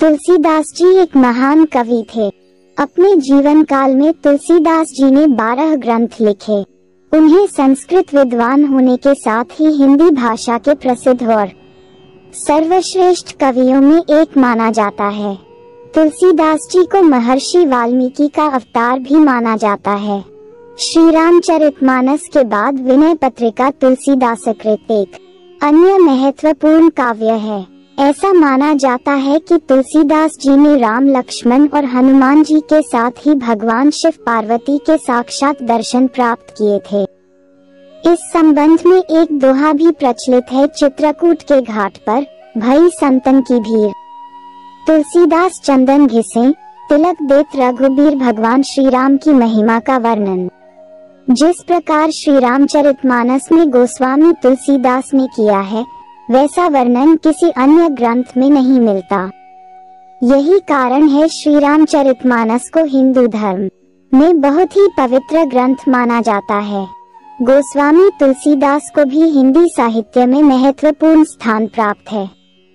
तुलसीदास जी एक महान कवि थे। अपने जीवन काल में तुलसीदास जी ने 12 ग्रंथ लिखे। उन्हें संस्कृत विद्वान होने के साथ ही हिंदी भाषा के प्रसिद्ध और सर्वश्रेष्ठ कवियों में एक माना जाता है। तुलसीदास जी को महर्षि वाल्मीकि का अवतार भी माना जाता है। श्री रामचरितमानस के बाद विनय पत्रिका तुलसीदासकृत एक अन्य महत्वपूर्ण काव्य है। ऐसा माना जाता है कि तुलसीदास जी ने राम, लक्ष्मण और हनुमान जी के साथ ही भगवान शिव पार्वती के साक्षात दर्शन प्राप्त किए थे। इस संबंध में एक दोहा भी प्रचलित है, चित्रकूट के घाट पर भई संतन की भीड़, तुलसीदास चंदन घिसे, तिलक देत रघुबीर। भगवान श्री राम की महिमा का वर्णन जिस प्रकार श्री रामचरितमानस में गोस्वामी तुलसीदास ने किया है, वैसा वर्णन किसी अन्य ग्रंथ में नहीं मिलता। यही कारण है श्री रामचरितमानस को हिंदू धर्म में बहुत ही पवित्र ग्रंथ माना जाता है। गोस्वामी तुलसीदास को भी हिंदी साहित्य में महत्वपूर्ण स्थान प्राप्त है।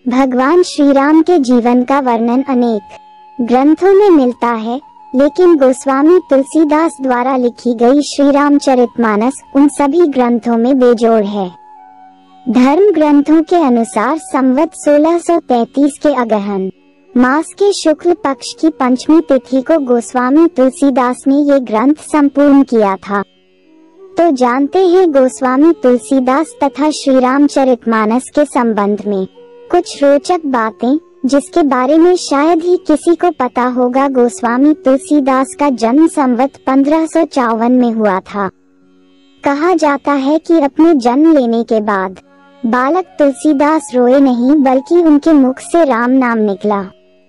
भगवान श्री राम के जीवन का वर्णन अनेक ग्रंथों में मिलता है, लेकिन गोस्वामी तुलसीदास द्वारा लिखी गई श्री रामचरितमानस उन सभी ग्रंथों में बेजोड़ है। धर्म ग्रंथों के अनुसार संवत 1633 के अगहन मास के शुक्ल पक्ष की पंचमी तिथि को गोस्वामी तुलसीदास ने ये ग्रंथ संपूर्ण किया था। तो जानते हैं गोस्वामी तुलसीदास तथा श्री रामचरितमानस के संबंध में कुछ रोचक बातें, जिसके बारे में शायद ही किसी को पता होगा। गोस्वामी तुलसीदास का जन्म संवत 1554 में हुआ था। कहा जाता है कि अपने जन्म लेने के बाद बालक तुलसीदास रोए नहीं, बल्कि उनके मुख से राम नाम निकला।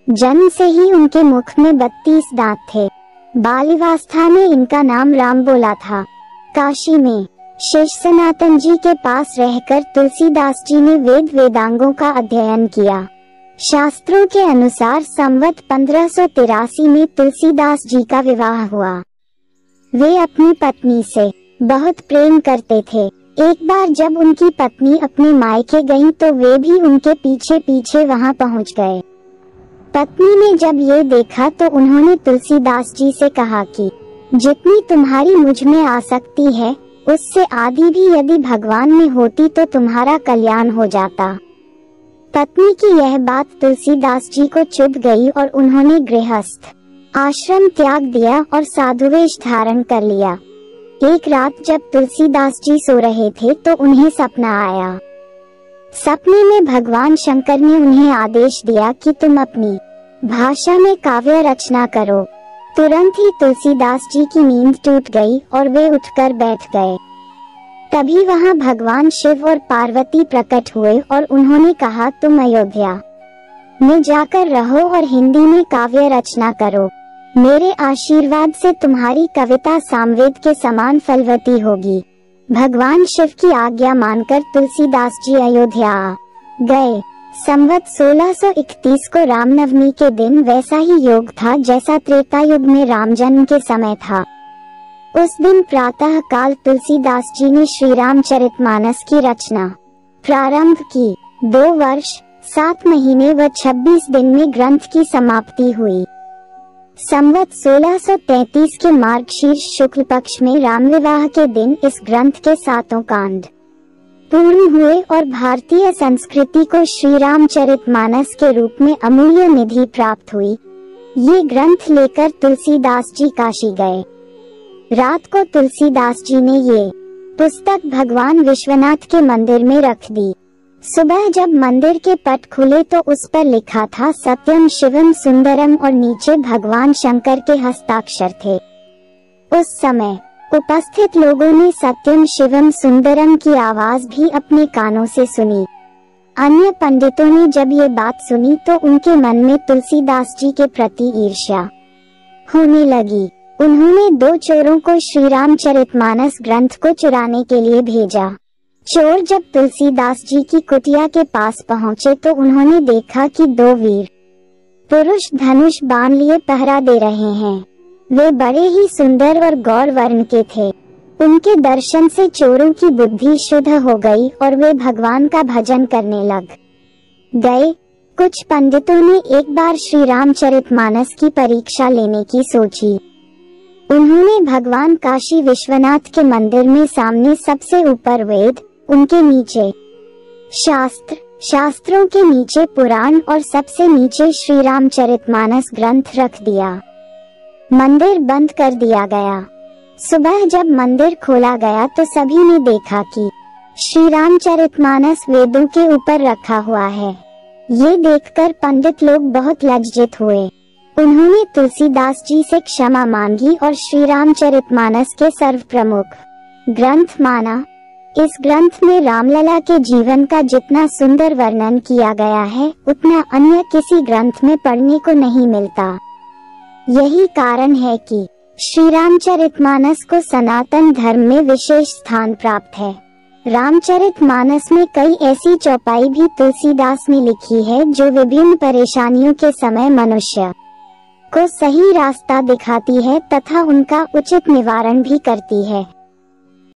जन्म से ही उनके मुख में 32 दांत थे। बाल्यावस्था में इनका नाम राम बोला था। काशी में शेष सनातन जी के पास रहकर तुलसीदास जी ने वेद वेदांगों का अध्ययन किया। शास्त्रों के अनुसार संवत 1583 में तुलसीदास जी का विवाह हुआ। वे अपनी पत्नी से बहुत प्रेम करते थे। एक बार जब उनकी पत्नी अपने मायके गईं, तो वे भी उनके पीछे पीछे वहां पहुंच गए। पत्नी ने जब ये देखा तो उन्होंने तुलसीदास जी से कहा कि जितनी तुम्हारी मुझ में आसक्ति है, उससे आधी भी यदि भगवान में होती तो तुम्हारा कल्याण हो जाता। पत्नी की यह बात तुलसीदास जी को चुभ गई और उन्होंने गृहस्थ आश्रम त्याग दिया और साधुवेश धारण कर लिया। एक रात जब तुलसीदास जी सो रहे थे तो उन्हें सपना आया। सपने में भगवान शंकर ने उन्हें आदेश दिया कि तुम अपनी भाषा में काव्य रचना करो। तुरंत ही तुलसीदास जी की नींद टूट गई और वे उठकर बैठ गए। तभी वहां भगवान शिव और पार्वती प्रकट हुए और उन्होंने कहा, तुम अयोध्या में जाकर रहो और हिंदी में काव्य रचना करो। मेरे आशीर्वाद से तुम्हारी कविता सामवेद के समान फलवती होगी। भगवान शिव की आज्ञा मानकर तुलसीदास जी अयोध्या आ गए। संवत 1631 को रामनवमी के दिन वैसा ही योग था जैसा त्रेता युग में राम जन्म के समय था। उस दिन प्रातः काल तुलसीदास जी ने श्री रामचरितमानस की रचना प्रारंभ की। 2 वर्ष 7 महीने व 26 दिन में ग्रंथ की समाप्ति हुई। संवत 1633 के मार्गशीर्ष शुक्ल पक्ष में राम विवाह के दिन इस ग्रंथ के 7 कांड पूर्ण हुए और भारतीय संस्कृति को श्री रामचरितमानस के रूप में अमूल्य निधि प्राप्त हुई। ये ग्रंथ लेकर तुलसीदास जी काशी गए। रात को तुलसीदास जी ने ये पुस्तक भगवान विश्वनाथ के मंदिर में रख दी। सुबह जब मंदिर के पट खुले तो उस पर लिखा था, सत्यम शिवम सुंदरम, और नीचे भगवान शंकर के हस्ताक्षर थे। उस समय उपस्थित लोगों ने सत्यम शिवम सुंदरम की आवाज भी अपने कानों से सुनी। अन्य पंडितों ने जब ये बात सुनी तो उनके मन में तुलसीदास जी के प्रति ईर्ष्या होने लगी। उन्होंने 2 चोरों को श्री रामचरितमानस ग्रंथ को चुराने के लिए भेजा। चोर जब तुलसीदास जी की कुटिया के पास पहुंचे तो उन्होंने देखा कि 2 वीर पुरुष धनुष बाण लिए पहरा दे रहे हैं। वे बड़े ही सुंदर और गौर वर्ण के थे। उनके दर्शन से चोरों की बुद्धि शुद्ध हो गई और वे भगवान का भजन करने लग गए। कुछ पंडितों ने एक बार श्री रामचरितमानस की परीक्षा लेने की सोची। उन्होंने भगवान काशी विश्वनाथ के मंदिर में सामने सबसे ऊपर वेद, उनके नीचे शास्त्र, शास्त्रों के नीचे पुराण और सबसे नीचे श्री रामचरितमानस ग्रंथ रख दिया। मंदिर बंद कर दिया गया। सुबह जब मंदिर खोला गया तो सभी ने देखा कि श्री रामचरितमानस वेदों के ऊपर रखा हुआ है। ये देखकर पंडित लोग बहुत लज्जित हुए। उन्होंने तुलसीदास जी से क्षमा मांगी और श्री रामचरितमानस के सर्व प्रमुख ग्रंथ माना। इस ग्रंथ में रामलला के जीवन का जितना सुंदर वर्णन किया गया है उतना अन्य किसी ग्रंथ में पढ़ने को नहीं मिलता। यही कारण है कि श्री रामचरितमानस को सनातन धर्म में विशेष स्थान प्राप्त है। रामचरितमानस में कई ऐसी चौपाई भी तुलसीदास ने लिखी है जो विभिन्न परेशानियों के समय मनुष्य को सही रास्ता दिखाती है तथा उनका उचित निवारण भी करती है।